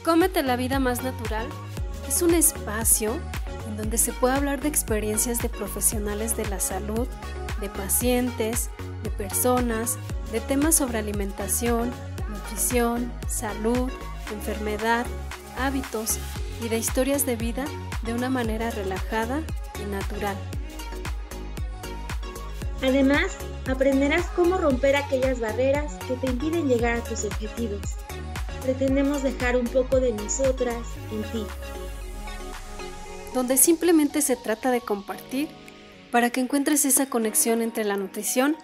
Cómete la vida más natural es un espacio en donde se puede hablar de experiencias de profesionales de la salud, de pacientes, de personas, de temas sobre alimentación, nutrición, salud, enfermedad, hábitos y de historias de vida de una manera relajada y natural. Además, aprenderás cómo romper aquellas barreras que te impiden llegar a tus objetivos. Pretendemos dejar un poco de nosotras en ti. Donde simplemente se trata de compartir para que encuentres esa conexión entre la nutrición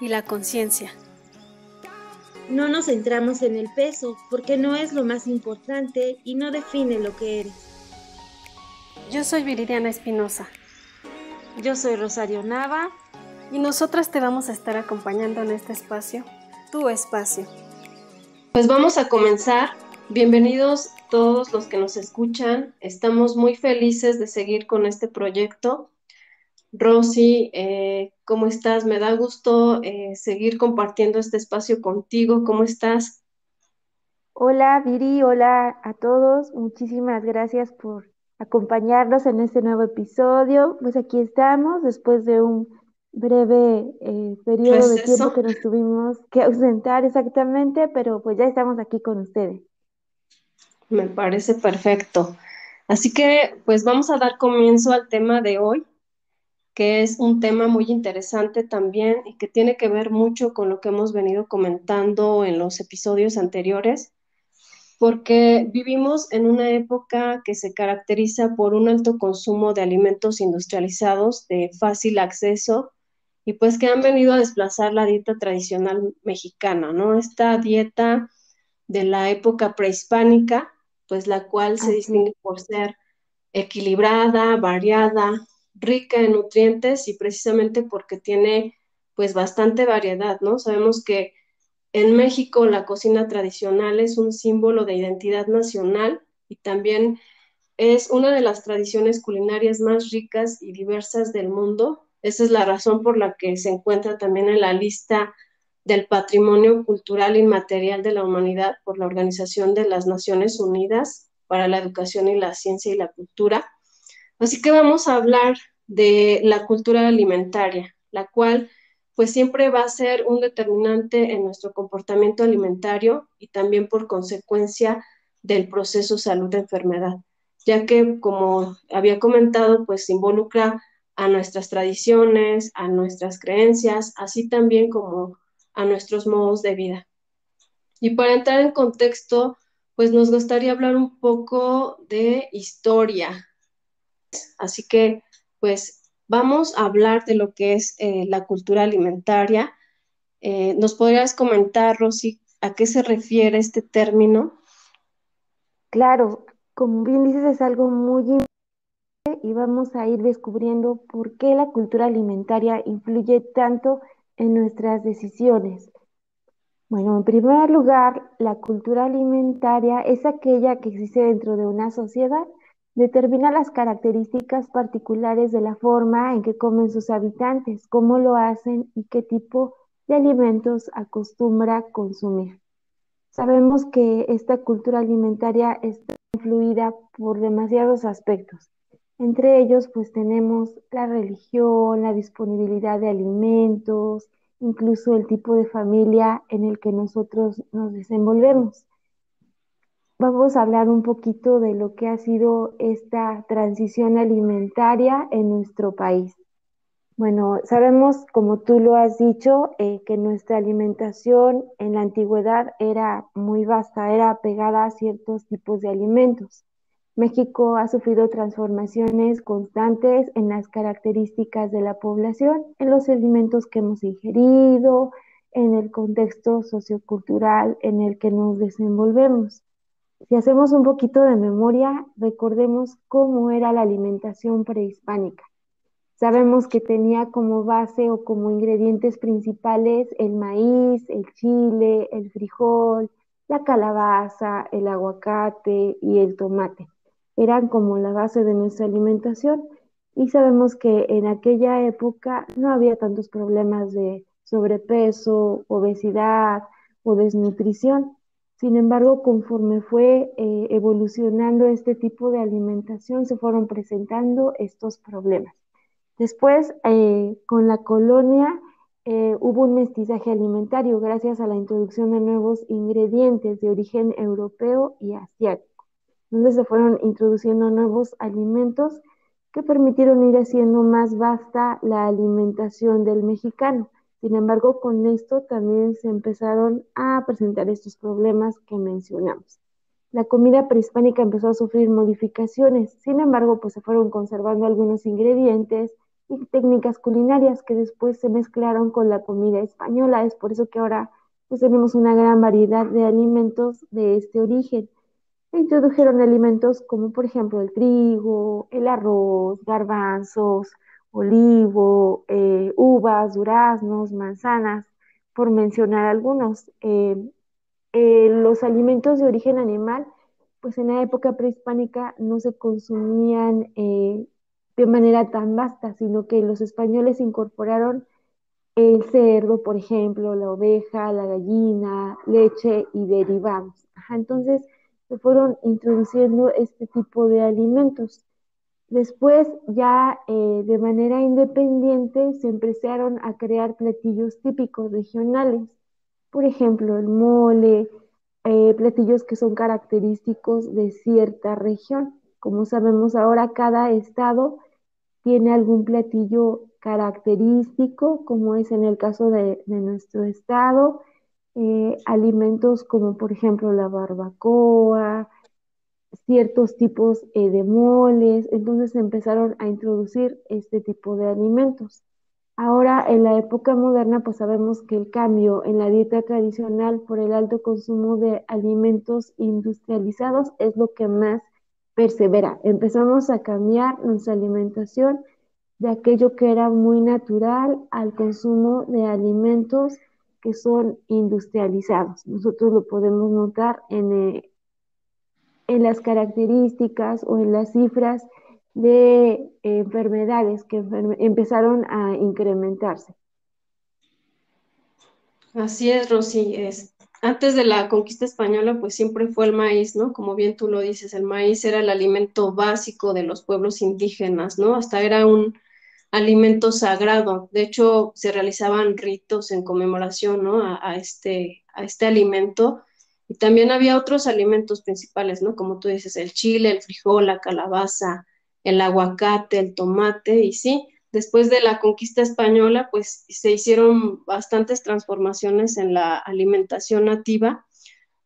y la conciencia. No nos centramos en el peso porque no es lo más importante y no define lo que eres. Yo soy Viridiana Espinosa. Yo soy Rosario Nava. Y nosotras te vamos a estar acompañando en este espacio, tu espacio. Pues vamos a comenzar. Bienvenidos todos los que nos escuchan. Estamos muy felices de seguir con este proyecto. Rosy, ¿cómo estás? Me da gusto seguir compartiendo este espacio contigo. ¿Cómo estás? Hola Viri, hola a todos. Muchísimas gracias por acompañarnos en este nuevo episodio. Pues aquí estamos después de un breve periodo de tiempo que nos tuvimos que ausentar exactamente, pero pues ya estamos aquí con ustedes. Me parece perfecto. Así que pues vamos a dar comienzo al tema de hoy, que es un tema muy interesante también y que tiene que ver mucho con lo que hemos venido comentando en los episodios anteriores, porque vivimos en una época que se caracteriza por un alto consumo de alimentos industrializados de fácil acceso y pues que han venido a desplazar la dieta tradicional mexicana, ¿no? Esta dieta de la época prehispánica, pues la cual se distingue por ser equilibrada, variada, rica en nutrientes y precisamente porque tiene pues bastante variedad, ¿no? Sabemos que en México la cocina tradicional es un símbolo de identidad nacional y también es una de las tradiciones culinarias más ricas y diversas del mundo. Esa es la razón por la que se encuentra también en la lista del Patrimonio Cultural Inmaterial de la Humanidad por la Organización de las Naciones Unidas para la Educación y la Ciencia y la Cultura. Así que vamos a hablar de la cultura alimentaria, la cual pues siempre va a ser un determinante en nuestro comportamiento alimentario y también por consecuencia del proceso salud-enfermedad, ya que como había comentado, pues involucra a nuestras tradiciones, a nuestras creencias, así también como a nuestros modos de vida. Y para entrar en contexto, pues nos gustaría hablar un poco de historia. Así que, pues, vamos a hablar de lo que es la cultura alimentaria. ¿Nos podrías comentar, Rosy, a qué se refiere este término? Claro, como bien dices, es algo muy importante y vamos a ir descubriendo por qué la cultura alimentaria influye tanto en nuestras decisiones. Bueno, en primer lugar, la cultura alimentaria es aquella que existe dentro de una sociedad, determina las características particulares de la forma en que comen sus habitantes, cómo lo hacen y qué tipo de alimentos acostumbra consumir. Sabemos que esta cultura alimentaria está influida por demasiados aspectos. Entre ellos, pues tenemos la religión, la disponibilidad de alimentos, incluso el tipo de familia en el que nosotros nos desenvolvemos. Vamos a hablar un poquito de lo que ha sido esta transición alimentaria en nuestro país. Bueno, sabemos, como tú lo has dicho, que nuestra alimentación en la antigüedad era muy vasta, era apegada a ciertos tipos de alimentos. México ha sufrido transformaciones constantes en las características de la población, en los alimentos que hemos ingerido, en el contexto sociocultural en el que nos desenvolvemos. Si hacemos un poquito de memoria, recordemos cómo era la alimentación prehispánica. Sabemos que tenía como base o como ingredientes principales el maíz, el chile, el frijol, la calabaza, el aguacate y el tomate. Eran como la base de nuestra alimentación y sabemos que en aquella época no había tantos problemas de sobrepeso, obesidad o desnutrición. Sin embargo, conforme fue evolucionando este tipo de alimentación, se fueron presentando estos problemas. Después, con la colonia, hubo un mestizaje alimentario gracias a la introducción de nuevos ingredientes de origen europeo y asiático, donde se fueron introduciendo nuevos alimentos que permitieron ir haciendo más vasta la alimentación del mexicano. Sin embargo, con esto también se empezaron a presentar estos problemas que mencionamos. La comida prehispánica empezó a sufrir modificaciones, sin embargo, pues se fueron conservando algunos ingredientes y técnicas culinarias que después se mezclaron con la comida española. Es por eso que ahora pues tenemos una gran variedad de alimentos de este origen. Se introdujeron alimentos como por ejemplo el trigo, el arroz, garbanzos, olivo, uvas, duraznos, manzanas, por mencionar algunos. Los alimentos de origen animal, pues en la época prehispánica no se consumían de manera tan vasta, sino que los españoles incorporaron el cerdo, por ejemplo, la oveja, la gallina, leche y derivados. Ajá, entonces se fueron introduciendo este tipo de alimentos. Después, ya de manera independiente, se empezaron a crear platillos típicos regionales. Por ejemplo, el mole, platillos que son característicos de cierta región. Como sabemos ahora, cada estado tiene algún platillo característico, como es en el caso de nuestro estado, alimentos como por ejemplo la barbacoa, ciertos tipos de moles, entonces se empezaron a introducir este tipo de alimentos. Ahora, en la época moderna, pues sabemos que el cambio en la dieta tradicional por el alto consumo de alimentos industrializados es lo que más persevera. Empezamos a cambiar nuestra alimentación de aquello que era muy natural al consumo de alimentos que son industrializados. Nosotros lo podemos notar en las características o en las cifras de enfermedades que empezaron a incrementarse. Así es, Rosy. Antes de la conquista española, pues siempre fue el maíz, ¿no? Como bien tú lo dices, el maíz era el alimento básico de los pueblos indígenas, ¿no? Hasta era un alimento sagrado. De hecho, se realizaban ritos en conmemoración, ¿no? A este alimento. Y también había otros alimentos principales, ¿no? Como tú dices, el chile, el frijol, la calabaza, el aguacate, el tomate, y sí. Después de la conquista española, pues se hicieron bastantes transformaciones en la alimentación nativa,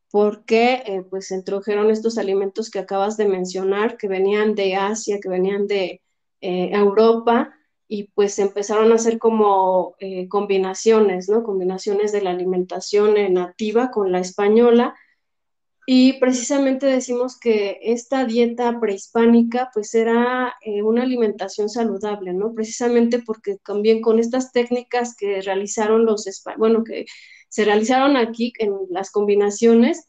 porque pues se introdujeron estos alimentos que acabas de mencionar, que venían de Asia, que venían de Europa, y pues empezaron a hacer como combinaciones, ¿no? Combinaciones de la alimentación nativa con la española, y precisamente decimos que esta dieta prehispánica pues era una alimentación saludable, ¿no? Precisamente porque también con estas técnicas que realizaron bueno, que se realizaron aquí en las combinaciones,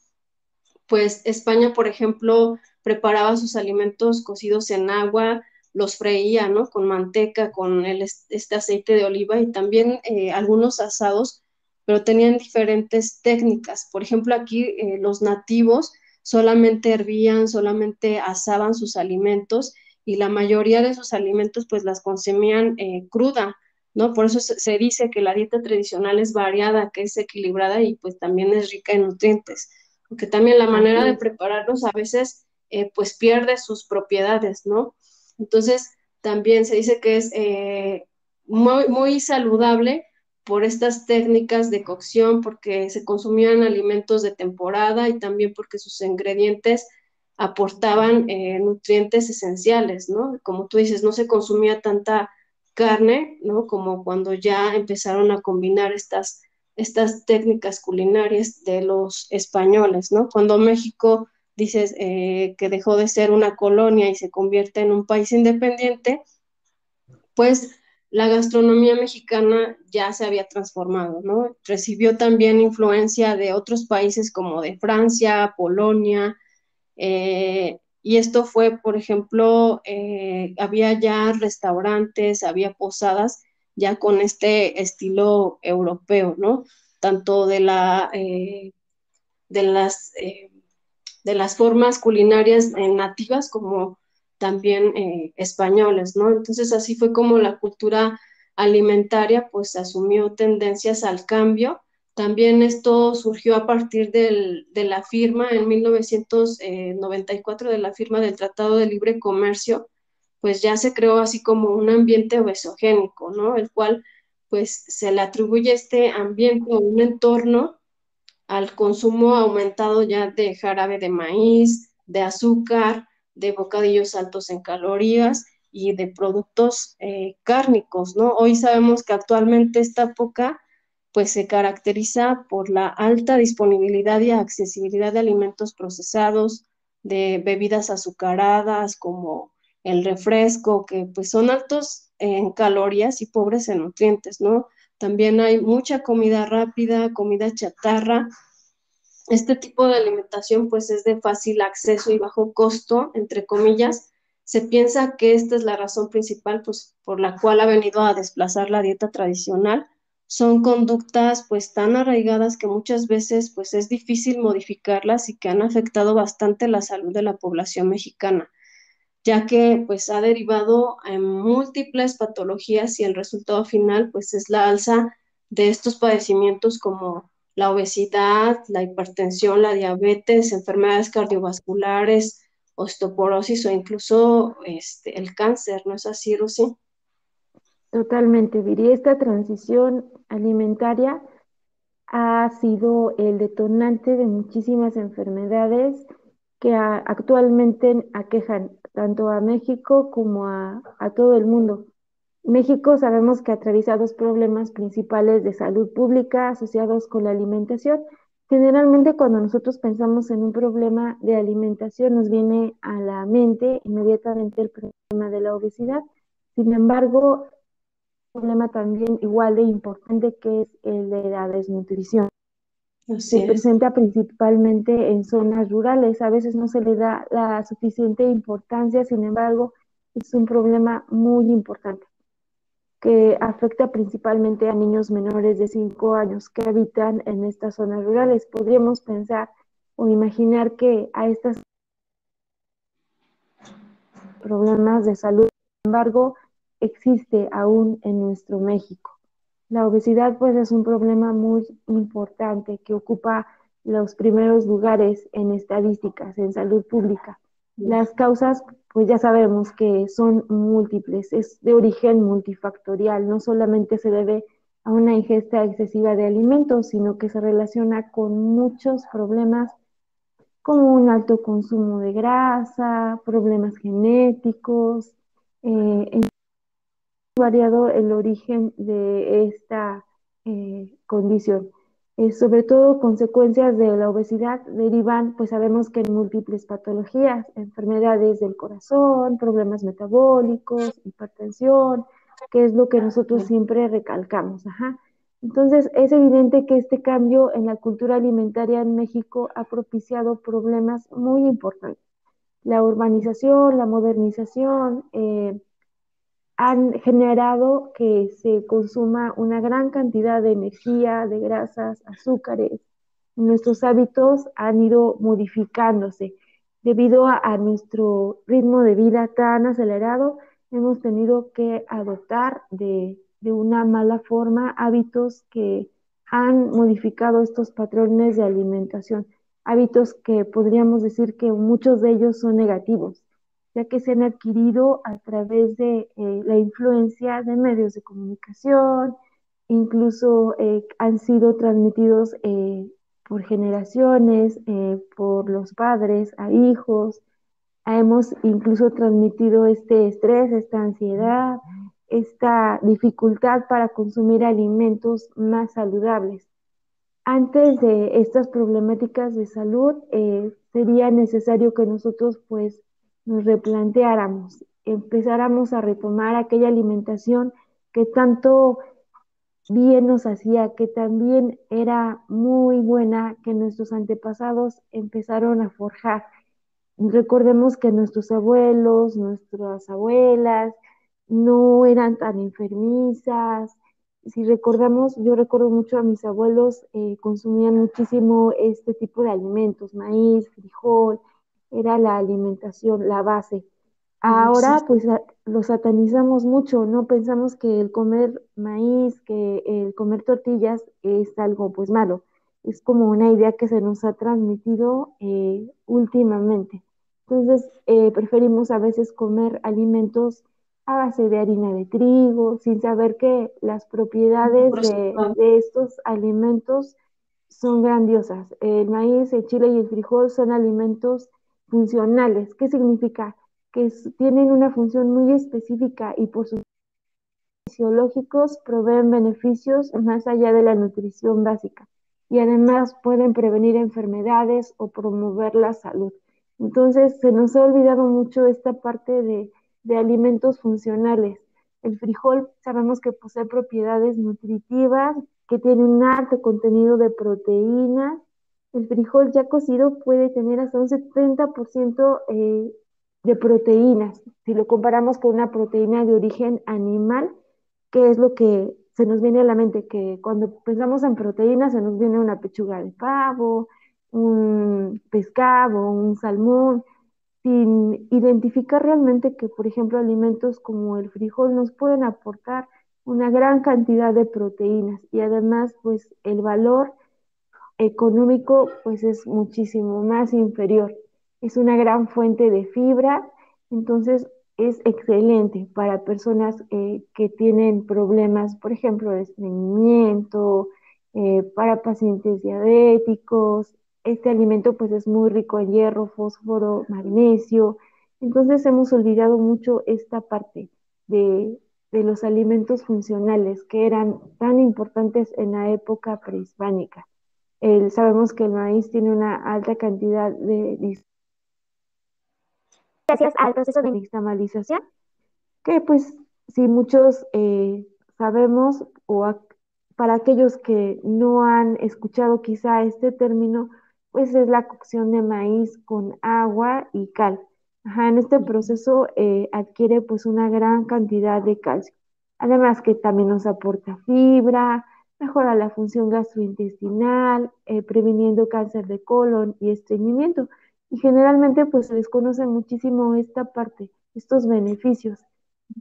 pues España, por ejemplo, preparaba sus alimentos cocidos en agua, los freía, ¿no? Con manteca, con este aceite de oliva, y también algunos asados, pero tenían diferentes técnicas. Por ejemplo, aquí los nativos solamente hervían, solamente asaban sus alimentos, y la mayoría de sus alimentos pues las consumían cruda, ¿no? Por eso se dice que la dieta tradicional es variada, que es equilibrada y pues también es rica en nutrientes, porque también la manera Así de es. prepararlos a veces pues pierde sus propiedades, ¿no? Entonces también se dice que es muy, muy saludable por estas técnicas de cocción, porque se consumían alimentos de temporada y también porque sus ingredientes aportaban nutrientes esenciales, ¿no? Como tú dices, no se consumía tanta carne, ¿no? Como cuando ya empezaron a combinar estas técnicas culinarias de los españoles, ¿no? Cuando México, dices, que dejó de ser una colonia y se convierte en un país independiente, pues la gastronomía mexicana ya se había transformado, ¿no? Recibió también influencia de otros países como de Francia, Polonia, y esto fue, por ejemplo, había ya restaurantes, había posadas ya con este estilo europeo, ¿no? Tanto de las, eh, de las formas culinarias nativas como también españoles, ¿no? Entonces así fue como la cultura alimentaria pues asumió tendencias al cambio. También esto surgió a partir de la firma en 1994 de la firma del Tratado de Libre Comercio, pues ya se creó así como un ambiente obesogénico, ¿no? El cual pues se le atribuye este ambiente o un entorno al consumo aumentado ya de jarabe de maíz, de azúcar, de bocadillos altos en calorías y de productos cárnicos, ¿no? Hoy sabemos que actualmente esta época pues se caracteriza por la alta disponibilidad y accesibilidad de alimentos procesados, de bebidas azucaradas como el refresco, que pues son altos en calorías y pobres en nutrientes, ¿no? También hay mucha comida rápida, comida chatarra. Este tipo de alimentación pues es de fácil acceso y bajo costo, entre comillas. Se piensa que esta es la razón principal pues, por la cual ha venido a desplazar la dieta tradicional. Son conductas pues tan arraigadas que muchas veces pues es difícil modificarlas y que han afectado bastante la salud de la población mexicana, ya que pues ha derivado en múltiples patologías y el resultado final pues es la alza de estos padecimientos como la obesidad, la hipertensión, la diabetes, enfermedades cardiovasculares, osteoporosis o incluso el cáncer, ¿no es así, Rosy? Totalmente, diría, esta transición alimentaria ha sido el detonante de muchísimas enfermedades que actualmente aquejan tanto a México como a todo el mundo. México sabemos que atraviesa dos problemas principales de salud pública asociados con la alimentación. Generalmente cuando nosotros pensamos en un problema de alimentación nos viene a la mente inmediatamente el problema de la obesidad. Sin embargo, un problema también igual de importante que es el de la desnutrición. Se Así es. presenta principalmente en zonas rurales. A veces no se le da la suficiente importancia, sin embargo, es un problema muy importante que afecta principalmente a niños menores de 5 años que habitan en estas zonas rurales. Podríamos pensar o imaginar que a estos problemas de salud, sin embargo, existe aún en nuestro México. La obesidad pues es un problema muy importante que ocupa los primeros lugares en estadísticas, en salud pública. Las causas pues ya sabemos que son múltiples, es de origen multifactorial, no solamente se debe a una ingesta excesiva de alimentos, sino que se relaciona con muchos problemas como un alto consumo de grasa, problemas genéticos, en variado el origen de esta condición. Sobre todo consecuencias de la obesidad derivan, pues sabemos que en múltiples patologías, enfermedades del corazón, problemas metabólicos, hipertensión, que es lo que nosotros siempre recalcamos. Ajá. Entonces, es evidente que este cambio en la cultura alimentaria en México ha propiciado problemas muy importantes. La urbanización, la modernización, han generado que se consuma una gran cantidad de energía, de grasas, azúcares. Nuestros hábitos han ido modificándose. Debido a nuestro ritmo de vida tan acelerado, hemos tenido que adoptar de una mala forma hábitos que han modificado estos patrones de alimentación, hábitos que podríamos decir que muchos de ellos son negativos, ya que se han adquirido a través de la influencia de medios de comunicación, incluso han sido transmitidos por generaciones, por los padres a hijos. Hemos incluso transmitido este estrés, esta ansiedad, esta dificultad para consumir alimentos más saludables. Antes de estas problemáticas de salud, sería necesario que nosotros pues nos replanteáramos, empezáramos a retomar aquella alimentación que tanto bien nos hacía, que también era muy buena, que nuestros antepasados empezaron a forjar. Recordemos que nuestros abuelos, nuestras abuelas no eran tan enfermizas, Si recordamos, yo recuerdo mucho a mis abuelos, consumían muchísimo este tipo de alimentos, maíz, frijol, era la alimentación, la base. Sí, Ahora sí. pues lo satanizamos mucho, ¿no? Pensamos que el comer maíz, que el comer tortillas es algo pues malo. Es como una idea que se nos ha transmitido últimamente. Entonces, preferimos a veces comer alimentos a base de harina de trigo, sin saber que las propiedades Procesado. de estos alimentos son grandiosas. El maíz, el chile y el frijol son alimentos funcionales. ¿Qué significa? Que tienen una función muy específica y por sus fisiológicos proveen beneficios más allá de la nutrición básica y además pueden prevenir enfermedades o promover la salud. Entonces, se nos ha olvidado mucho esta parte de alimentos funcionales. El frijol sabemos que posee propiedades nutritivas, que tiene un alto contenido de proteínas. El frijol ya cocido puede tener hasta un 70% de proteínas. Si lo comparamos con una proteína de origen animal, ¿qué es lo que se nos viene a la mente? Que cuando pensamos en proteínas se nos viene una pechuga de pavo, un pescado, un salmón, sin identificar realmente que, por ejemplo, alimentos como el frijol nos pueden aportar una gran cantidad de proteínas y además, pues, el valor económico pues es muchísimo más inferior. Es una gran fuente de fibra, entonces es excelente para personas que tienen problemas, por ejemplo, de estreñimiento, para pacientes diabéticos. Este alimento pues es muy rico en hierro, fósforo, magnesio. Entonces hemos olvidado mucho esta parte de, de los alimentos funcionales que eran tan importantes en la época prehispánica. Sabemos que el maíz tiene una alta cantidad de gracias al proceso de nixtamalización, que pues si muchos sabemos para aquellos que no han escuchado quizá este término, pues es la cocción de maíz con agua y cal. Ajá, en este proceso adquiere pues una gran cantidad de calcio. Además que también nos aporta fibra, mejora la función gastrointestinal, previniendo cáncer de colon y estreñimiento. Y generalmente pues se desconoce muchísimo esta parte, estos beneficios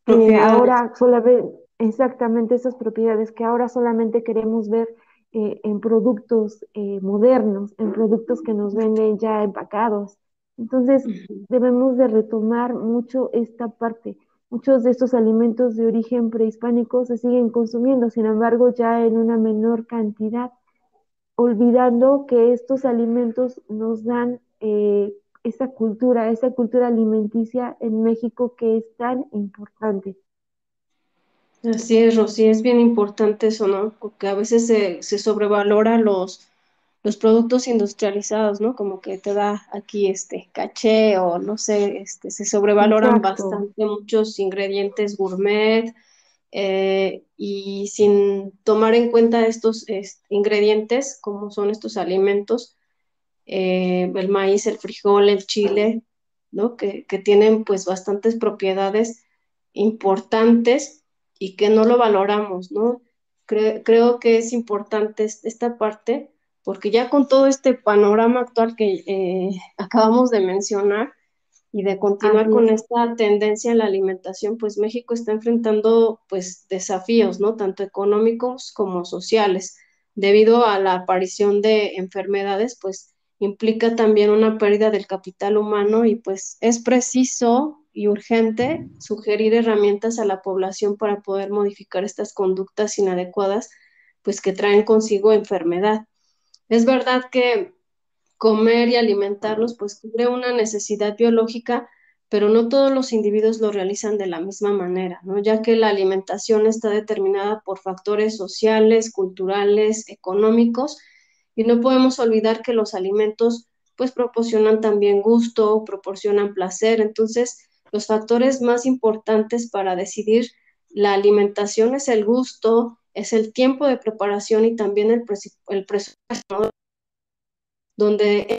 que Propiedades. ahora solamente, exactamente esas propiedades que ahora solamente queremos ver en productos modernos, en productos que nos venden ya empacados. Entonces, Ujú. debemos de retomar mucho esta parte. Muchos de estos alimentos de origen prehispánico se siguen consumiendo, sin embargo, ya en una menor cantidad, olvidando que estos alimentos nos dan esa cultura alimenticia en México que es tan importante. Así es, Rosy, es bien importante eso, ¿no? Porque a veces se sobrevalora los productos industrializados, ¿no? Como que te da aquí este caché o no sé, se sobrevaloran Exacto, bastante muchos ingredientes gourmet, y sin tomar en cuenta estos ingredientes, como son estos alimentos, el maíz, el frijol, el chile, ¿no? Que tienen pues bastantes propiedades importantes y que no lo valoramos, ¿no? Creo que es importante esta parte, porque ya con todo este panorama actual que acabamos de mencionar y de continuar así con es, esta tendencia en la alimentación, pues México está enfrentando pues desafíos, ¿no? Tanto económicos como sociales. Debido a la aparición de enfermedades, pues implica también una pérdida del capital humano y pues es preciso y urgente sugerir herramientas a la población para poder modificar estas conductas inadecuadas, pues que traen consigo enfermedad. Es verdad que comer y alimentarlos, pues cubre una necesidad biológica, pero no todos los individuos lo realizan de la misma manera, ¿no? Ya que la alimentación está determinada por factores sociales, culturales, económicos, y no podemos olvidar que los alimentos, pues proporcionan también gusto, proporcionan placer. Entonces, los factores más importantes para decidir la alimentación es el gusto, es el tiempo de preparación y también el presupuesto, donde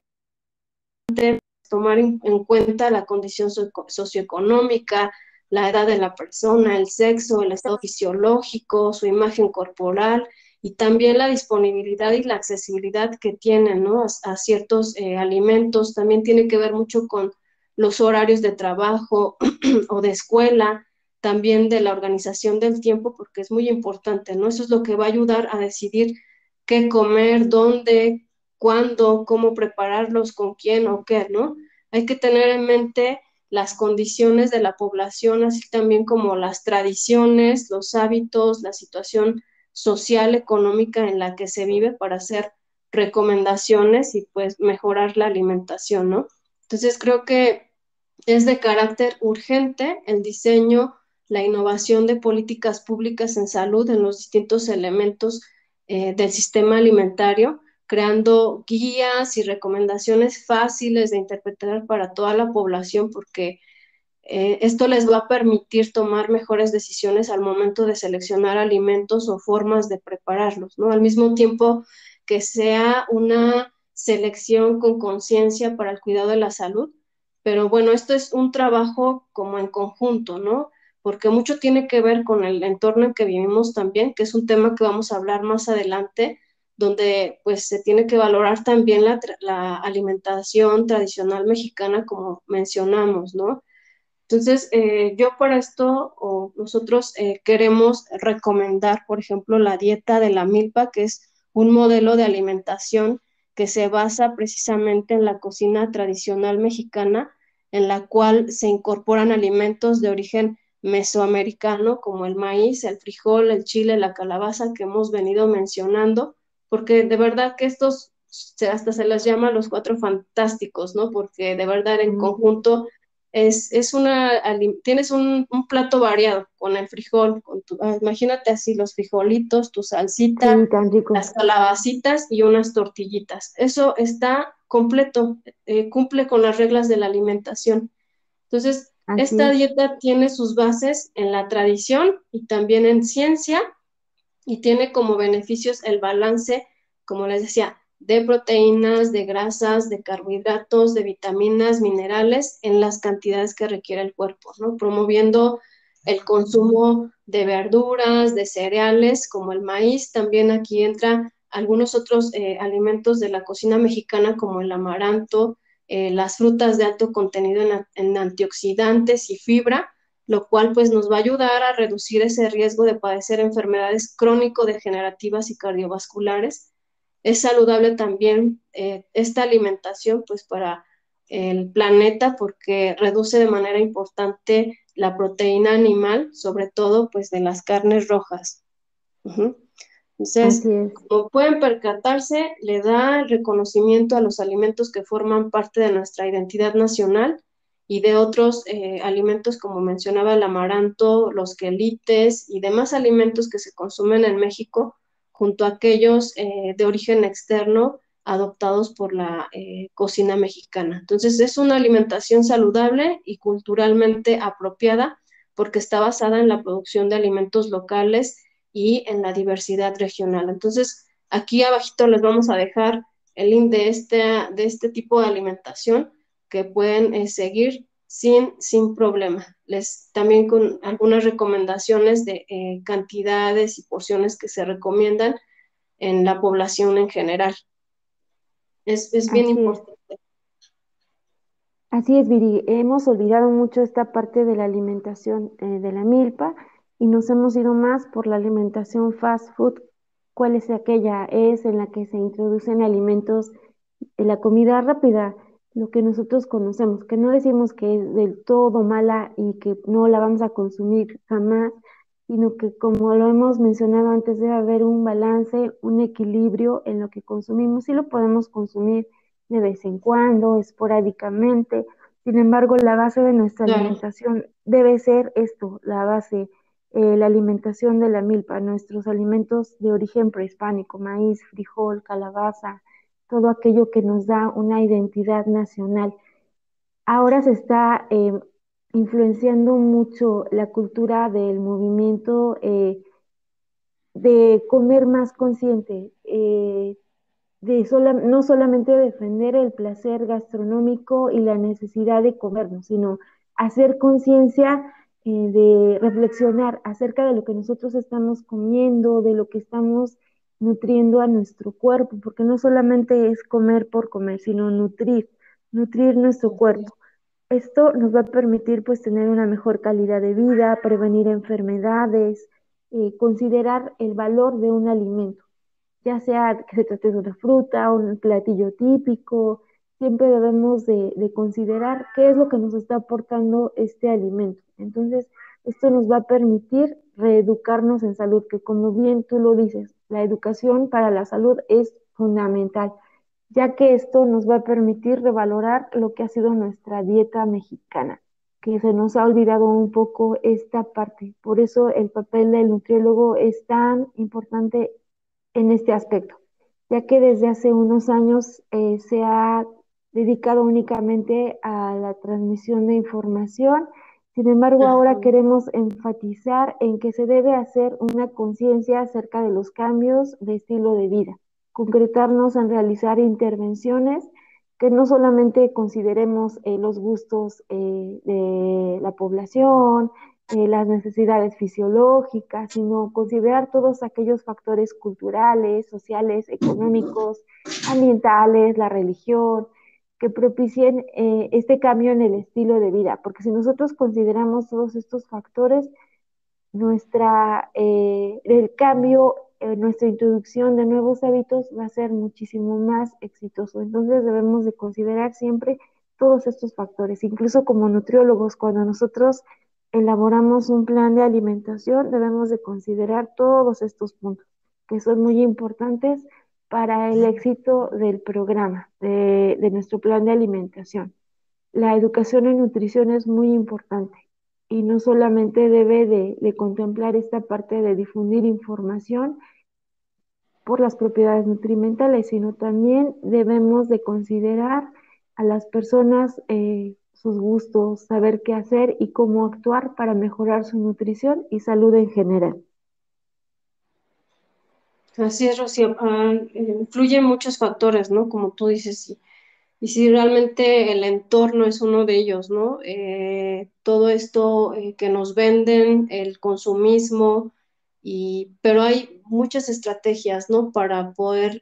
tomar en cuenta la condición socioeconómica, la edad de la persona, el sexo, el estado fisiológico, su imagen corporal y también la disponibilidad y la accesibilidad que tienen, ¿no? A ciertos alimentos. También tiene que ver mucho con los horarios de trabajo o de escuela, también de la organización del tiempo, porque es muy importante, ¿no? Eso es lo que va a ayudar a decidir qué comer, dónde, cuándo, cómo prepararlos, con quién o qué, ¿no? Hay que tener en mente las condiciones de la población, así también como las tradiciones, los hábitos, la situación social, económica en la que se vive para hacer recomendaciones y pues mejorar la alimentación, ¿no? Entonces creo que es de carácter urgente el diseño, la innovación de políticas públicas en salud en los distintos elementos del sistema alimentario, creando guías y recomendaciones fáciles de interpretar para toda la población, porque esto les va a permitir tomar mejores decisiones al momento de seleccionar alimentos o formas de prepararlos, ¿no? Al mismo tiempo que sea una selección con conciencia para el cuidado de la salud. Pero bueno, esto es un trabajo como en conjunto, ¿no? Porque mucho tiene que ver con el entorno en que vivimos también, que es un tema que vamos a hablar más adelante, donde pues se tiene que valorar también la alimentación tradicional mexicana, como mencionamos, ¿no? Entonces, yo para esto, o nosotros queremos recomendar, por ejemplo, la dieta de la milpa, que es un modelo de alimentación que se basa precisamente en la cocina tradicional mexicana, en la cual se incorporan alimentos de origen mesoamericano, como el maíz, el frijol, el chile, la calabaza, que hemos venido mencionando, porque de verdad que estos hasta se les llama los cuatro fantásticos, ¿no? Porque de verdad en conjunto tienes un plato variado con el frijol, imagínate así los frijolitos, tu salsita, Sí, tan rico. las calabacitas y unas tortillitas. Eso está completo, cumple con las reglas de la alimentación. Entonces, Así esta es. dieta tiene sus bases en la tradición y también en ciencia y tiene como beneficios el balance, como les decía, de proteínas, de grasas, de carbohidratos, de vitaminas, minerales en las cantidades que requiere el cuerpo, ¿no? Promoviendo el consumo de verduras, de cereales como el maíz. También aquí entra algunos otros alimentos de la cocina mexicana como el amaranto, las frutas de alto contenido en antioxidantes y fibra, lo cual pues nos va a ayudar a reducir ese riesgo de padecer enfermedades crónico-degenerativas y cardiovasculares. Es saludable también esta alimentación pues para el planeta porque reduce de manera importante la proteína animal, sobre todo pues de las carnes rojas. Uh-huh. Así Entonces, es. como pueden percatarse, le da reconocimiento a los alimentos que forman parte de nuestra identidad nacional y de otros alimentos como mencionaba el amaranto, los quelites y demás alimentos que se consumen en México, junto a aquellos de origen externo adoptados por la cocina mexicana. Entonces, es una alimentación saludable y culturalmente apropiada porque está basada en la producción de alimentos locales y en la diversidad regional. Entonces, aquí abajito les vamos a dejar el link de este tipo de alimentación que pueden seguir sin problema. También con algunas recomendaciones de cantidades y porciones que se recomiendan en la población en general. Es bien Así es. importante. Así es, Viri. Hemos olvidado mucho esta parte de la alimentación de la milpa y nos hemos ido más por la alimentación fast food. ¿Cuál es aquella? Es en la que se introducen alimentos de la comida rápida, lo que nosotros conocemos, que no decimos que es del todo mala y que no la vamos a consumir jamás, sino que como lo hemos mencionado antes, debe haber un balance, un equilibrio en lo que consumimos y lo podemos consumir de vez en cuando, esporádicamente. Sin embargo, la base de nuestra Claro. alimentación debe ser esto, la base, la alimentación de la milpa, nuestros alimentos de origen prehispánico, maíz, frijol, calabaza, todo aquello que nos da una identidad nacional. Ahora se está influenciando mucho la cultura del movimiento de comer más consciente, no solamente defender el placer gastronómico y la necesidad de comernos, sino hacer conciencia de reflexionar acerca de lo que nosotros estamos comiendo, de lo que estamos nutriendo a nuestro cuerpo, porque no solamente es comer por comer, sino nutrir nuestro cuerpo. Esto nos va a permitir pues tener una mejor calidad de vida, prevenir enfermedades, considerar el valor de un alimento, ya sea que se trate de una fruta, un platillo típico, siempre debemos de considerar qué es lo que nos está aportando este alimento. Entonces, esto nos va a permitir reeducarnos en salud, que como bien tú lo dices, la educación para la salud es fundamental, ya que esto nos va a permitir revalorar lo que ha sido nuestra dieta mexicana, que se nos ha olvidado un poco esta parte. Por eso el papel del nutriólogo es tan importante en este aspecto, ya que desde hace unos años se ha dedicado únicamente a la transmisión de información. Sin embargo, ahora queremos enfatizar en que se debe hacer una conciencia acerca de los cambios de estilo de vida, concretarnos en realizar intervenciones que no solamente consideremos los gustos de la población, las necesidades fisiológicas, sino considerar todos aquellos factores culturales, sociales, económicos, ambientales, la religión, que propicien este cambio en el estilo de vida, porque si nosotros consideramos todos estos factores, el cambio, nuestra introducción de nuevos hábitos va a ser muchísimo más exitoso. Entonces debemos de considerar siempre todos estos factores, incluso como nutriólogos, cuando nosotros elaboramos un plan de alimentación, debemos de considerar todos estos puntos, que son muy importantes para el éxito del programa, de nuestro plan de alimentación. La educación en nutrición es muy importante y no solamente debe de contemplar esta parte de difundir información por las propiedades nutrimentales, sino también debemos de considerar a las personas sus gustos, saber qué hacer y cómo actuar para mejorar su nutrición y salud en general. Así es, Rocío. Influyen muchos factores, ¿no? Como tú dices, y si realmente el entorno es uno de ellos, ¿no? Todo esto que nos venden, el consumismo, pero hay muchas estrategias, ¿no? Para poder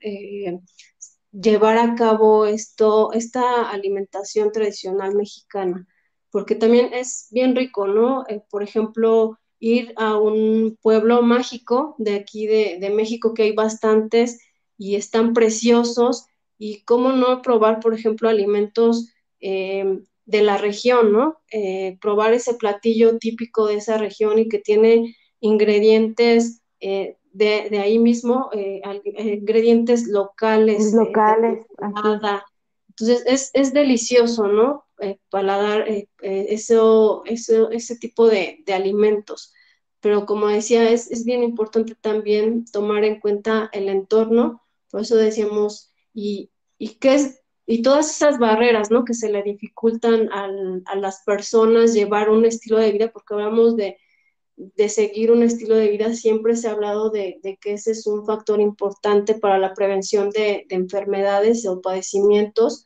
llevar a cabo esta alimentación tradicional mexicana, porque también es bien rico, ¿no? Por ejemplo, ir a un pueblo mágico de aquí de México, que hay bastantes y están preciosos, y cómo no probar, por ejemplo, alimentos de la región, ¿no? Probar ese platillo típico de esa región y que tiene ingredientes de ahí mismo, ingredientes locales, de Locales, así. temporada. Entonces es delicioso, ¿no? Paladar ese tipo de alimentos. Pero como decía, es bien importante también tomar en cuenta el entorno, por eso decíamos, y todas esas barreras, ¿no? Que se le dificultan a las personas llevar un estilo de vida, porque hablamos de seguir un estilo de vida, siempre se ha hablado de que ese es un factor importante para la prevención de enfermedades o padecimientos,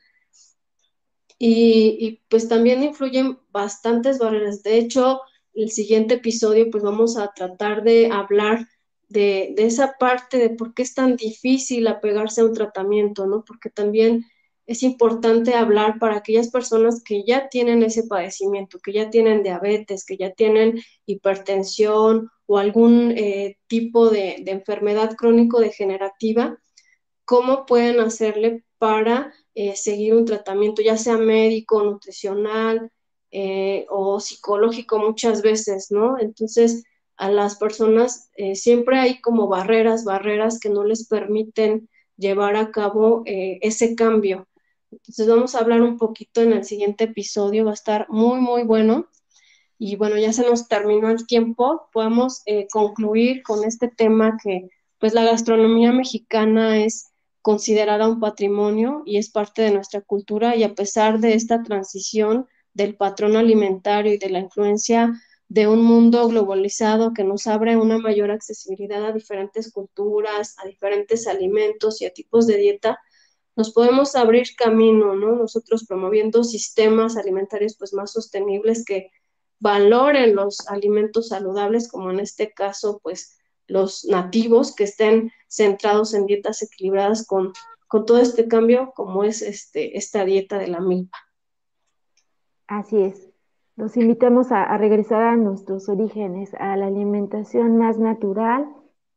pues también influyen bastantes barreras. De hecho, el siguiente episodio pues vamos a tratar de hablar de esa parte de por qué es tan difícil apegarse a un tratamiento, ¿no? Porque también es importante hablar para aquellas personas que ya tienen ese padecimiento, que ya tienen diabetes, que ya tienen hipertensión o algún tipo de enfermedad crónico-degenerativa, cómo pueden hacerle para seguir un tratamiento, ya sea médico, nutricional o psicológico muchas veces, ¿no? Entonces, a las personas siempre hay como barreras que no les permiten llevar a cabo ese cambio. Entonces, vamos a hablar un poquito en el siguiente episodio, va a estar muy, muy bueno. Y bueno, ya se nos terminó el tiempo, podemos concluir con este tema que pues la gastronomía mexicana es considerada un patrimonio y es parte de nuestra cultura, y a pesar de esta transición del patrón alimentario y de la influencia de un mundo globalizado que nos abre una mayor accesibilidad a diferentes culturas, a diferentes alimentos y a tipos de dieta, nos podemos abrir camino, ¿no? Nosotros promoviendo sistemas alimentarios pues más sostenibles que valoren los alimentos saludables, como en este caso, pues los nativos, que estén centrados en dietas equilibradas con todo este cambio, como es esta dieta de la milpa. Así es. Los invitamos a regresar a nuestros orígenes, a la alimentación más natural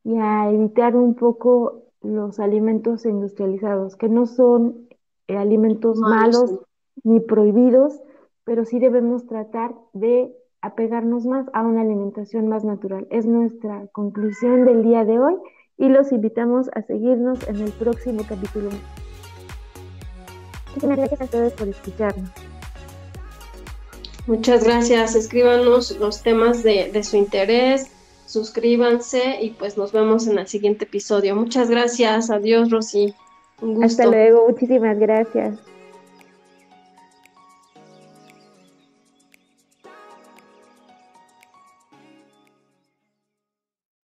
y a evitar un poco los alimentos industrializados, que no son alimentos malos ni prohibidos, pero sí debemos tratar de apegarnos más a una alimentación más natural. Es nuestra conclusión del día de hoy y los invitamos a seguirnos en el próximo capítulo. Muchas gracias a todos por escucharnos. Muchas gracias. Escríbanos los temas de su interés, suscríbanse y pues nos vemos en el siguiente episodio. Muchas gracias. Adiós, Rosy. Un gusto. Hasta luego. Muchísimas gracias.